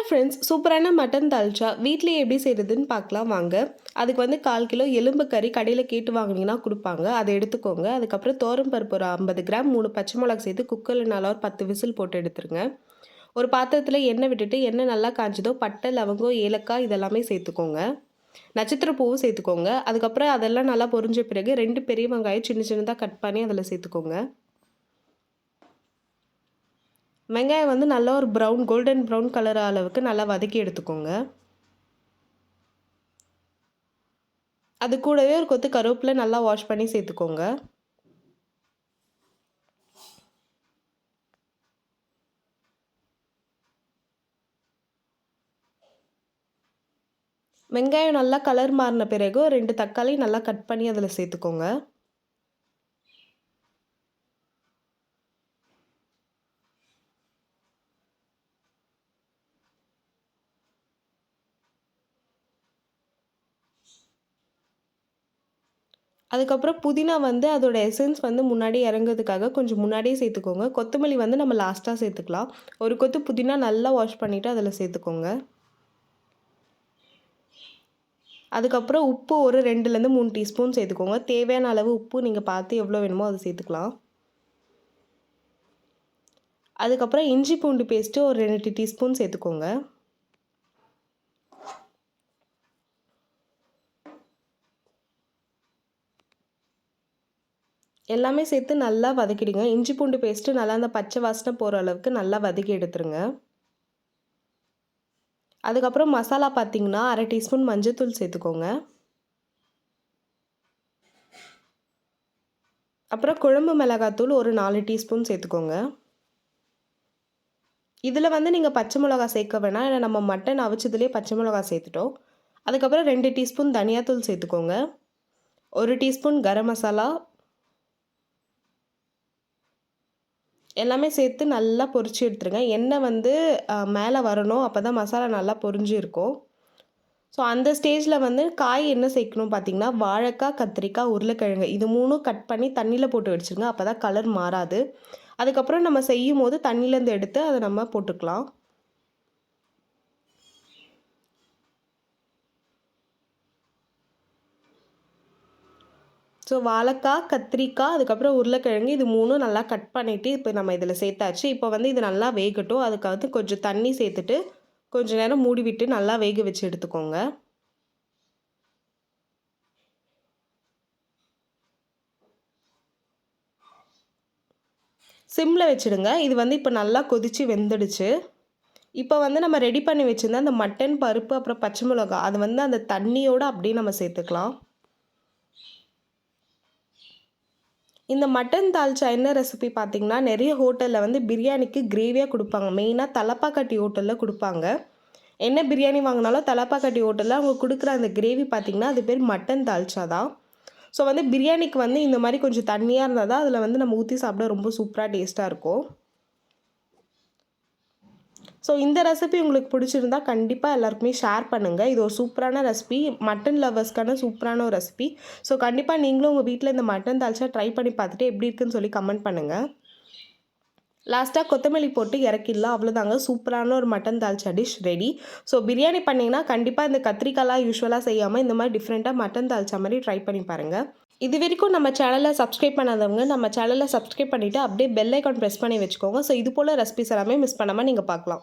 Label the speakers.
Speaker 1: Hello friends, சூப்பரான mutton dalcha வீட்லேயே எப்படி செய்கிறதுன்னு பார்க்கலாம் வாங்க. அதுக்கு வந்து 1/4 கிலோ எலும்பு கறி கடையில் கேட்டு வாங்கினீங்கன்னா கொடுப்பாங்க, அதை எடுத்துக்கோங்க. அதுக்கப்புறம் தோரம் பருப்பு ஒரு 50 கிராம், 3 பச்சை மிளகா சேர்த்து குக்கரில் நல்லா ஒரு 10 விசில் போட்டு எடுத்துருங்க. ஒரு பாத்திரத்தில் எண்ணெய் விட்டுட்டு எண்ணெய் நல்லா காய்ச்சதோ பட்டை, லவங்கம், ஏலக்காய் இதெல்லாமே சேர்த்துக்கோங்க. நட்சத்திர பூவும் சேர்த்துக்கோங்க. அதுக்கப்புறம் அதெல்லாம் நல்லா பொரிஞ்ச பிறகு 2 பெரிய வெங்காயம் சின்ன சின்னதாக கட் பண்ணி அதில் சேர்த்துக்கோங்க. வெங்காயம் வந்து நல்லா ஒரு கோல்டன் ப்ரௌன் கலர் அளவுக்கு நல்லா வதக்கி எடுத்துக்கோங்க. அது கூடவே ஒரு கொத்து கருவேப்பிலை நல்லா வாஷ் பண்ணி சேர்த்துக்கோங்க. வெங்காயம் நல்லா கலர் மாறின பிறகு 2 தக்காளி நல்லா கட் பண்ணி அதில் சேர்த்துக்கோங்க. அதுக்கப்புறம் புதினா வந்து அதோட எசன்ஸ் வந்து முன்னாடி இறங்குறதுக்காக கொஞ்சம் முன்னாடியே சேர்த்துக்கோங்க. கொத்தமல்லி வந்து நம்ம லாஸ்ட்டாக சேர்த்துக்கலாம். ஒரு கொத்து புதினா நல்லா வாஷ் பண்ணிவிட்டு அதில் சேர்த்துக்கோங்க. அதுக்கப்புறம் உப்பு ஒரு 2லேருந்து 3 டீஸ்பூன் சேர்த்துக்கோங்க. தேவையான அளவு உப்பு நீங்கள் பார்த்து எவ்வளோ வேணுமோ அதை சேர்த்துக்கலாம். அதுக்கப்புறம் இஞ்சி பூண்டு பேஸ்ட்டு ஒரு 2 டீஸ்பூன் சேர்த்துக்கோங்க. எல்லாமே சேர்த்து நல்லா வதக்கிடுங்க. இஞ்சி பூண்டு பேஸ்ட்டு நல்லா அந்த பச்சை வாசனை போகிற அளவுக்கு நல்லா வதக்கி எடுத்துருங்க. அதுக்கப்புறம் மசாலா பார்த்தீங்கன்னா 1/2 டீஸ்பூன் மஞ்சள்தூள் சேர்த்துக்கோங்க. அப்புறம் குழம்பு மிளகாத்தூள் ஒரு 4 டீஸ்பூன் சேர்த்துக்கோங்க. இதில் வந்து நீங்கள் பச்சை மிளகா சேர்க்க வேணாம், ஏன்னா நம்ம மட்டன் அவிச்சதுலேயே பச்சை மிளகா சேர்த்துட்டோம். அதுக்கப்புறம் 2 டீஸ்பூன் தனியாத்தூள் சேர்த்துக்கோங்க. 1 டீஸ்பூன் கரம் மசாலா எல்லாமே சேர்த்து நல்லா பொரிச்சு எடுத்துருங்க. எண்ணெய் வந்து மேலே வரணும், அப்போ தான் மசாலா நல்லா பொரிஞ்சு இருக்கும். ஸோ அந்த ஸ்டேஜில் வந்து காய் என்ன சேர்க்கணும் பார்த்தீங்கன்னா, வாழைக்காய், கத்திரிக்காய், உருளைக்கிழங்கு இது 3ம் கட் பண்ணி தண்ணியில் போட்டு வச்சுருங்க. அப்போ தான் கலர் மாறாது. அதுக்கப்புறம் நம்ம செய்யும் போது தண்ணியிலேருந்து எடுத்து அதை நம்ம போட்டுக்கலாம். ஸோ வாழைக்காய், கத்திரிக்காய், அதுக்கப்புறம் உருளைக்கிழங்கு இது 3ம் நல்லா கட் பண்ணிவிட்டு இப்போ நம்ம இதில் சேர்த்தாச்சு. இப்போ வந்து இது நல்லா வேகட்டும். அதுக்கு வந்து கொஞ்சம் தண்ணி சேர்த்துட்டு கொஞ்சம் நேரம் மூடி விட்டு நல்லா வேக வச்சு எடுத்துக்கோங்க. சிம்மில் வச்சுடுங்க. இது வந்து இப்போ நல்லா கொதித்து வெந்துடுச்சு. இப்போ வந்து நம்ம ரெடி பண்ணி வச்சுருந்த அந்த மட்டன், பருப்பு, அப்புறம் பச்சை மிளகா அது வந்து அந்த தண்ணியோடு அப்படியே நம்ம சேர்த்துக்கலாம். இந்த மட்டன் தால்ச்சா என்ன ரெசிபி பார்த்தீங்கன்னா, நிறைய ஹோட்டலில் வந்து பிரியாணிக்கு கிரேவியாக கொடுப்பாங்க. மெயினாக தலப்பாக்கட்டி ஹோட்டலில் கொடுப்பாங்க. என்ன பிரியாணி வாங்கினாலும் தலப்பாக்கட்டி ஹோட்டலில் அவங்க கொடுக்குற அந்த கிரேவி பார்த்திங்கன்னா, அது பேர் மட்டன் தால்ச்சா தான். ஸோ வந்து பிரியாணிக்கு வந்து இந்த மாதிரி கொஞ்சம் தண்ணியாக இருந்தால் தான் அதில் வந்து நம்ம ஊற்றி சாப்பிட ரொம்ப சூப்பராக டேஸ்ட்டாக இருக்கும். ஸோ இந்த ரெசிபி உங்களுக்கு பிடிச்சிருந்தா கண்டிப்பாக எல்லாருக்குமே ஷேர் பண்ணுங்கள். இது ஒரு சூப்பரான ரெசிபி, மட்டன் லவர்ஸ்க்கான சூப்பரான ஒரு ரெசிபி. ஸோ கண்டிப்பாக நீங்களும் உங்கள் வீட்டில் இந்த மட்டன் தால்ச்சா ட்ரை பண்ணி பார்த்துட்டு எப்படி இருக்குன்னு சொல்லி கமெண்ட் பண்ணுங்கள். லாஸ்ட்டாக கொத்தமல்லி போட்டு இறக்கிடலாம். அவ்வளோதாங்க, சூப்பரான ஒரு mutton dalcha dish ready. So biryani பண்ணிங்கன்னா கண்டிப்பாக இந்த கத்திரிக்காய்லாம் யூஸ்வலாக செய்யாமல் இந்த மாதிரி டிஃப்ரெண்ட்டாக மட்டன் தால்ச்சா மாதிரி ட்ரை பண்ணி பாருங்கள். இது வரைக்கும் நம்ம சேனலை சப்ஸ்கிரைப் பண்ணாதவங்க நம்ம சேனலை சப்ஸ்கிரைப் பண்ணிவிட்டு அப்படியே பெல் ஐக்கான் ப்ரெஸ் பண்ணி வச்சுக்கோங்க. ஸோ இது போல் ரெசிபிஸ் எல்லாமே மிஸ் பண்ணாமல் நீங்கள் பார்க்கலாம்.